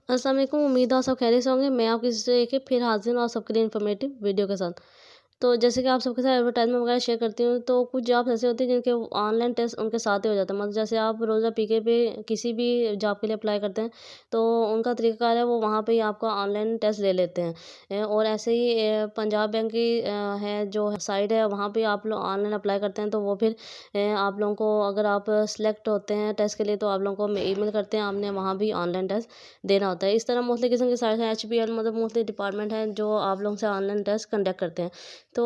अस्सलाम वालेकुम, उम्मीद है आप सब खैरियत से होंगे। मैं आपकी सिस्टर एक फिर हाज़िर हूँ आप सबके लिए इन्फॉर्मेटिव वीडियो के साथ। तो जैसे कि आप सबके साथ एडवर्टाइज़मेंट वगैरह शेयर करती हूँ, तो कुछ जॉब्स ऐसे होते हैं जिनके ऑनलाइन टेस्ट उनके साथ ही हो जाता है। मतलब जैसे आप रोज़ा पीके पे किसी भी जॉब के लिए अप्लाई करते हैं, तो उनका तरीक़ाकार है वो वहाँ पे ही आपका ऑनलाइन टेस्ट ले लेते हैं। और ऐसे ही पंजाब बैंक की है जो साइट है, वहाँ पे आप लोग ऑनलाइन अप्लाई करते हैं, तो वो फिर आप लोगों को अगर आप सेलेक्ट होते हैं टेस्ट के लिए, तो आप लोगों को ईमेल करते हैं, आपने वहाँ भी ऑनलाइन टेस्ट देना होता है। इस तरह मोस्टली किस्म की साइट है, एचबीएल मतलब मोस्टली डिपार्टमेंट है जो आप लोगों से ऑनलाइन टेस्ट कंडक्ट करते हैं। तो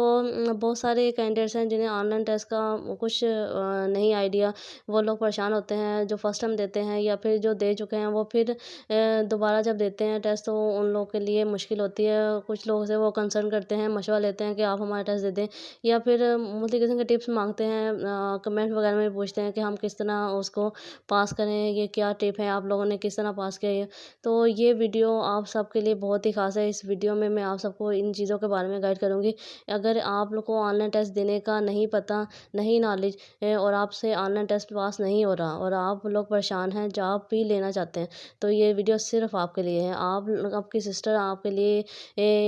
बहुत सारे कैंडिडेट्स हैं जिन्हें ऑनलाइन टेस्ट का कुछ नहीं आइडिया, वो लोग परेशान होते हैं जो फर्स्ट टाइम देते हैं या फिर जो दे चुके हैं वो फिर दोबारा जब देते हैं टेस्ट, तो उन लोगों के लिए मुश्किल होती है। कुछ लोगों से वो कंसर्न करते हैं, मशवरा लेते हैं कि आप हमारा टेस्ट दे दें, या फिर मुख्तलिफ़ किस्म के टिप्स मांगते हैं, कमेंट वगैरह में पूछते हैं कि हम किस तरह उसको पास करें, ये क्या टिप है, आप लोगों ने किस तरह पास किया ये। तो ये वीडियो आप सबके लिए बहुत ही ख़ास है। इस वीडियो में मैं आप सबको इन चीज़ों के बारे में गाइड करूँगी। अगर आप लोग को ऑनलाइन टेस्ट देने का नहीं पता, नहीं नॉलेज और आपसे ऑनलाइन टेस्ट पास नहीं हो रहा और आप लोग परेशान हैं, जॉब भी लेना चाहते हैं, तो ये वीडियो सिर्फ़ आपके लिए है। आपकी सिस्टर आपके लिए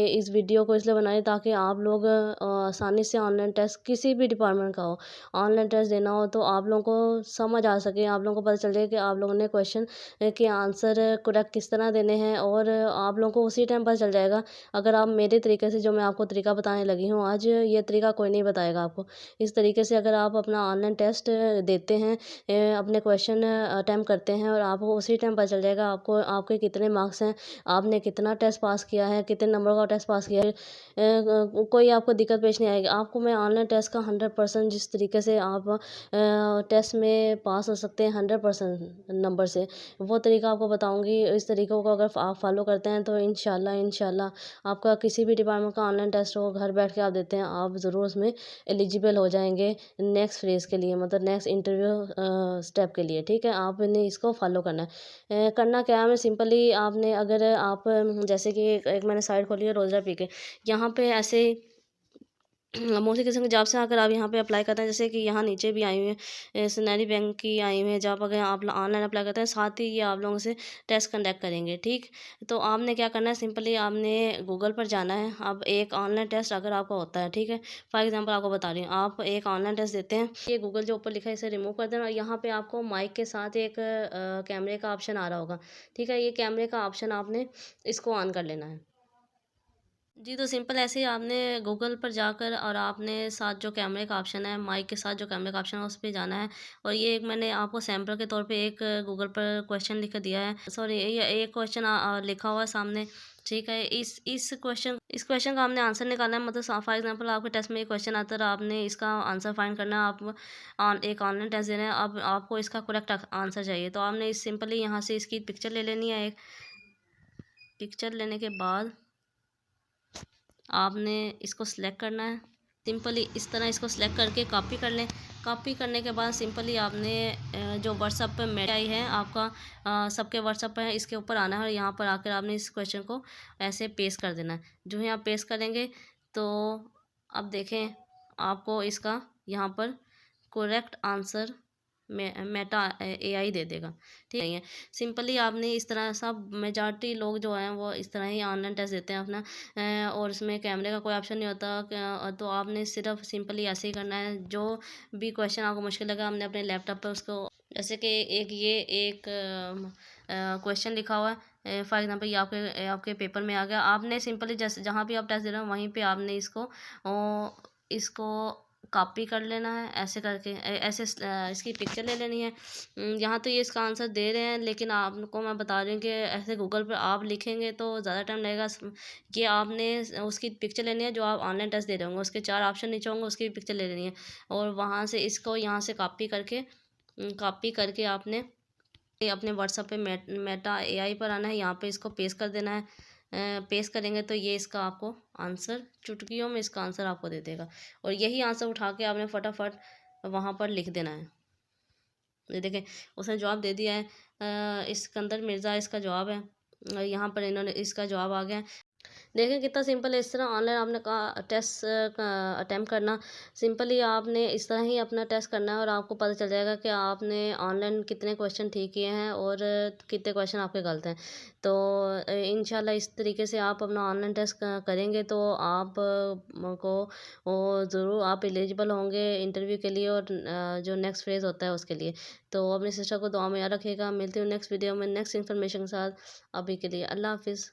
इस वीडियो को इसलिए बनाई ताकि आप लोग आसानी से ऑनलाइन टेस्ट किसी भी डिपार्टमेंट का हो, ऑनलाइन टेस्ट देना हो तो आप लोगों को समझ आ सके, आप लोगों को पता चल जाए कि आप लोगों ने क्वेश्चन के आंसर करेक्ट किस तरह देने हैं, और आप लोगों को उसी टाइम पता चल जाएगा। अगर आप मेरे तरीके से जो मैं आपको तरीका बताने लगी हूँ आज, ये तरीका कोई नहीं बताएगा आपको। इस तरीके से अगर आप अपना ऑनलाइन टेस्ट देते हैं, अपने क्वेश्चन अटेम्प्ट करते हैं, और आपको उसी टाइम पता चल जाएगा आपको आपके कितने मार्क्स हैं, आपने कितना टेस्ट पास किया है, कितने नंबर का टेस्ट पास किया है। कोई आपको दिक्कत पेश नहीं आएगी। आपको मैं ऑनलाइन टेस्ट का 100% जिस तरीके से आप टेस्ट में पास हो सकते हैं 100% नंबर से, वो तरीका आपको बताऊँगी। इस तरीक़ों को अगर आप फॉलो करते हैं तो इंशाल्लाह आपका किसी भी डिपार्टमेंट का ऑनलाइन टेस्ट हो, घर बैठ के आप देते हैं, आप ज़रूर उसमें एलिजिबल हो जाएँगे नेक्स्ट फ़ेज़ के लिए, मतलब नेक्स्ट इंटरव्यू स्टेप के लिए, ठीक है? आपने इसको फॉलो करना है। करना क्या है, हमें सिंपली आपने अगर आप जैसे कि एक मैंने साइट खोली है रोज़ा पीके, यहाँ पे ऐसे मोस्टली किस्म के जॉब से अगर आप यहाँ पे अप्लाई करते हैं, जैसे कि यहाँ नीचे भी आई हुई है, सैलरी बैंक की आई हुई है जॉब, अगर आप ऑनलाइन अप्लाई करते हैं साथ ही ये आप लोगों से टेस्ट कंडक्ट करेंगे, ठीक। तो आपने क्या करना है, सिंपली आपने गूगल पर जाना है। अब एक ऑनलाइन टेस्ट अगर आपका होता है, ठीक है, फॉर एग्जाम्पल आपको बता रही हूँ, आप एक ऑनलाइन टेस्ट देते हैं, ये गूगल जो ऊपर लिखा है इसे रिमूव कर देना, और यहाँ पे आपको माइक के साथ एक कैमरे का ऑप्शन आ रहा होगा, ठीक है, ये कैमरे का ऑप्शन आपने इसको ऑन कर लेना है। जी, तो सिंपल ऐसे ही आपने गूगल पर जाकर और आपने साथ जो कैमरे का ऑप्शन है, माइक के साथ जो कैमरे का ऑप्शन है, उस पे जाना है। और ये एक मैंने आपको सैंपल के तौर पे एक गूगल पर क्वेश्चन लिख के दिया है। सॉरी, ये एक क्वेश्चन लिखा हुआ है सामने, ठीक है? इस क्वेश्चन का आपने आंसर निकालना है, मतलब फॉर एग्ज़ाम्पल आपके टेस्ट में ये क्वेश्चन आता है, और आपने इसका आंसर फाइंड करना है। आप एक ऑनलाइन टेस्ट दे रहे हैं, अब आपको इसका करेक्ट आंसर चाहिए। तो आपने सिंपली यहाँ से इसकी पिक्चर ले लेनी है एक। पिक्चर लेने के बाद आपने इसको सिलेक्ट करना है। सिंपली इस तरह इसको सिलेक्ट करके कॉपी कर लें। कॉपी करने के बाद सिंपली आपने जो व्हाट्सएप पे मेल आई है आपका, सबके व्हाट्सएप पे है, इसके ऊपर आना है और यहाँ पर आकर आपने इस क्वेश्चन को ऐसे पेस्ट कर देना है। जो ही आप पेस्ट करेंगे तो अब देखें आपको इसका यहाँ पर करेक्ट आंसर मेटा एआई दे देगा, ठीक है। सिंपली आपने इस तरह सब मेजॉरिटी लोग जो हैं वो इस तरह ही ऑनलाइन टेस्ट देते हैं अपना, और इसमें कैमरे का कोई ऑप्शन नहीं होता। तो आपने सिर्फ सिंपली ऐसे ही करना है। जो भी क्वेश्चन आपको मुश्किल लगा, आपने अपने लैपटॉप पे उसको, जैसे कि एक क्वेश्चन लिखा हुआ है, फॉर एग्जांपल ये आपके पेपर में आ गया, आपने सिंपली जैसे जहाँ भी आप टेस्ट दे रहे हो वहीं पे आपने इसको कॉपी कर लेना है, ऐसे करके ऐसे इसकी पिक्चर ले लेनी है। यहाँ तो ये इसका आंसर दे रहे हैं, लेकिन आपको मैं बता रही हूँ कि ऐसे गूगल पर आप लिखेंगे तो ज़्यादा टाइम लगेगा। ये आपने उसकी पिक्चर लेनी है जो आप ऑनलाइन टेस्ट दे रहे होंगे, उसके 4 ऑप्शन नीचे होंगे, उसकी भी पिक्चर ले लेनी है, और वहाँ से इसको यहाँ से कॉपी करके आपने ये अपने व्हाट्सएप पे मेटा एआई पर आना है, यहाँ पे इसको पेस्ट कर देना है। पेस्ट करेंगे तो ये इसका आपको आंसर चुटकियों में इसका आंसर आपको दे देगा, और यही आंसर उठा के आपने फटाफट वहाँ पर लिख देना है। ये देखें, उसने जवाब दे दिया है, इस्कंदर मिर्ज़ा इसका जवाब है। यहाँ पर इन्होंने इसका जवाब आ गया है। देखें कितना सिंपल है, इस तरह ऑनलाइन आपने का टेस्ट का अटेम्प्ट करना, सिंपली आपने इस तरह ही अपना टेस्ट करना है और आपको पता चल जाएगा कि आपने ऑनलाइन कितने क्वेश्चन ठीक किए हैं और कितने क्वेश्चन आपके गलत हैं। तो इंशाल्लाह इस तरीके से आप अपना ऑनलाइन टेस्ट करेंगे तो आप को वो ज़रूर आप एलिजिबल होंगे इंटरव्यू के लिए और जो नेक्स्ट फेज़ होता है उसके लिए। तो अपनी सिस्टर को दुआ में याद रखिएगा। मिलती हूँ नेक्स्ट वीडियो में नेक्स्ट इन्फॉर्मेशन के साथ। अभी के लिए अल्लाह हाफ़िज़।